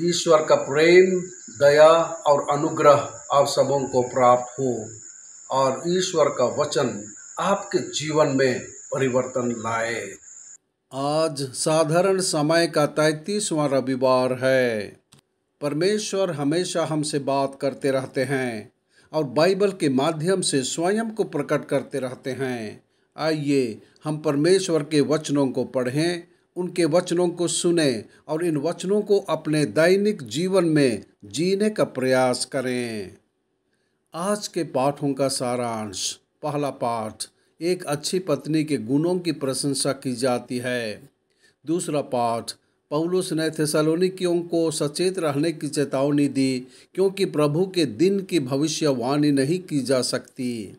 ईश्वर का प्रेम, दया और अनुग्रह आप सबों को प्राप्त हो और ईश्वर का वचन आपके जीवन में परिवर्तन लाए। आज साधारण समय का 33वां रविवार है। परमेश्वर हमेशा हमसे बात करते रहते हैं और बाइबल के माध्यम से स्वयं को प्रकट करते रहते हैं। आइए हम परमेश्वर के वचनों को पढ़ें, उनके वचनों को सुनें और इन वचनों को अपने दैनिक जीवन में जीने का प्रयास करें। आज के पाठों का सारांश। पहला पाठ, एक अच्छी पत्नी के गुणों की प्रशंसा की जाती है। दूसरा पाठ, पौलुस ने थिस्सलुनीकियों को सचेत रहने की चेतावनी दी क्योंकि प्रभु के दिन की भविष्यवाणी नहीं की जा सकती।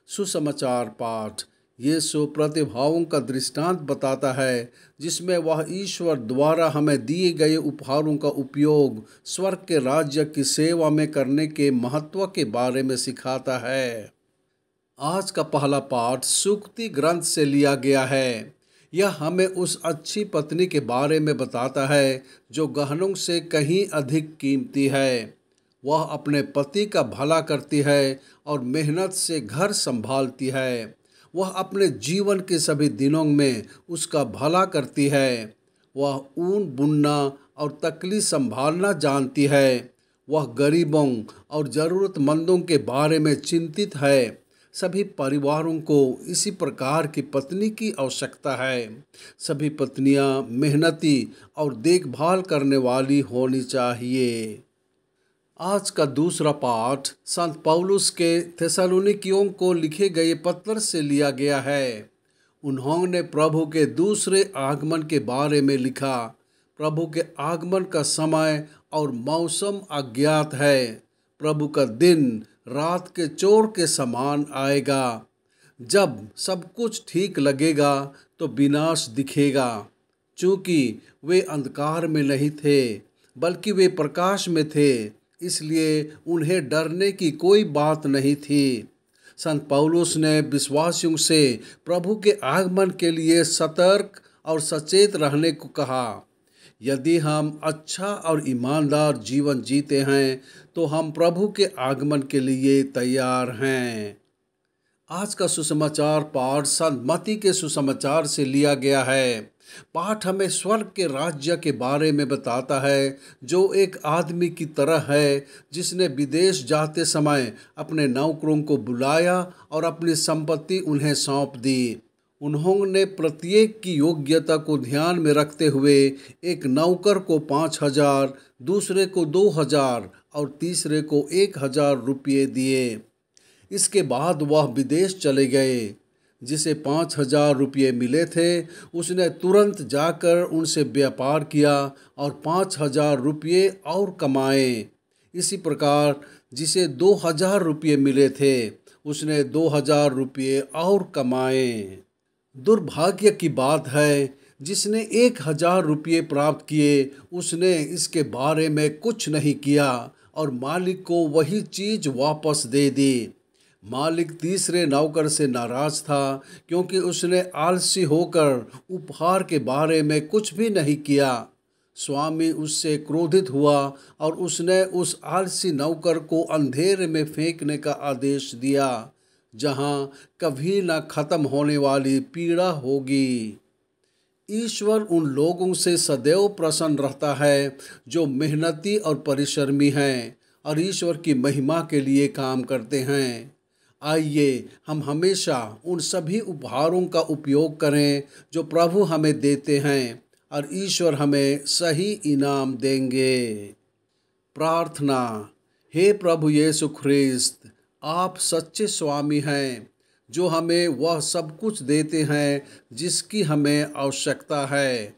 सुसमाचार पाठ, यीशु प्रतिभाओं का दृष्टांत बताता है जिसमें वह ईश्वर द्वारा हमें दिए गए उपहारों का उपयोग स्वर्ग के राज्य की सेवा में करने के महत्व के बारे में सिखाता है। आज का पहला पाठ सूक्ति ग्रंथ से लिया गया है। यह हमें उस अच्छी पत्नी के बारे में बताता है जो गहनों से कहीं अधिक कीमती है। वह अपने पति का भला करती है और मेहनत से घर संभालती है। वह अपने जीवन के सभी दिनों में उसका भला करती है। वह ऊन बुनना और तकली संभालना जानती है। वह गरीबों और ज़रूरतमंदों के बारे में चिंतित है। सभी परिवारों को इसी प्रकार की पत्नी की आवश्यकता है। सभी पत्नियां मेहनती और देखभाल करने वाली होनी चाहिए। आज का दूसरा पाठ संत पौलुस के थिस्सलुनीकियों को लिखे गए पत्र से लिया गया है। उन्होंने प्रभु के दूसरे आगमन के बारे में लिखा। प्रभु के आगमन का समय और मौसम अज्ञात है। प्रभु का दिन रात के चोर के समान आएगा। जब सब कुछ ठीक लगेगा तो विनाश दिखेगा। चूँकि वे अंधकार में नहीं थे बल्कि वे प्रकाश में थे, इसलिए उन्हें डरने की कोई बात नहीं थी। संत पौलुस ने विश्वासियों से प्रभु के आगमन के लिए सतर्क और सचेत रहने को कहा। यदि हम अच्छा और ईमानदार जीवन जीते हैं तो हम प्रभु के आगमन के लिए तैयार हैं। आज का सुसमाचार पाठ संत मत्ती के सुसमाचार से लिया गया है। पाठ हमें स्वर्ग के राज्य के बारे में बताता है जो एक आदमी की तरह है जिसने विदेश जाते समय अपने नौकरों को बुलाया और अपनी संपत्ति उन्हें सौंप दी। उन्होंने प्रत्येक की योग्यता को ध्यान में रखते हुए एक नौकर को 5,000, दूसरे को 2,000 और तीसरे को 1,000 रुपये दिए। इसके बाद वह विदेश चले गए। जिसे 5,000 रुपये मिले थे उसने तुरंत जाकर उनसे व्यापार किया और 5,000 रुपये और कमाए। इसी प्रकार जिसे 2,000 रुपये मिले थे उसने 2,000 रुपये और कमाए। दुर्भाग्य की बात है जिसने 1,000 रुपये प्राप्त किए उसने इसके बारे में कुछ नहीं किया और मालिक को वही चीज़ वापस दे दी। मालिक तीसरे नौकर से नाराज था क्योंकि उसने आलसी होकर उपहार के बारे में कुछ भी नहीं किया। स्वामी उससे क्रोधित हुआ और उसने उस आलसी नौकर को अंधेरे में फेंकने का आदेश दिया जहां कभी न खत्म होने वाली पीड़ा होगी। ईश्वर उन लोगों से सदैव प्रसन्न रहता है जो मेहनती और परिश्रमी हैं और ईश्वर की महिमा के लिए काम करते हैं। आइए हम हमेशा उन सभी उपहारों का उपयोग करें जो प्रभु हमें देते हैं और ईश्वर हमें सही इनाम देंगे। प्रार्थना। हे प्रभु यीशु ख्रिस्त, आप सच्चे स्वामी हैं जो हमें वह सब कुछ देते हैं जिसकी हमें आवश्यकता है।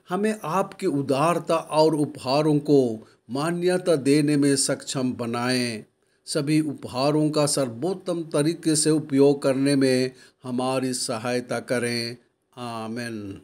हमें आपकी उदारता और उपहारों को मान्यता देने में सक्षम बनाएं। सभी उपहारों का सर्वोत्तम तरीके से उपयोग करने में हमारी सहायता करें। आमीन।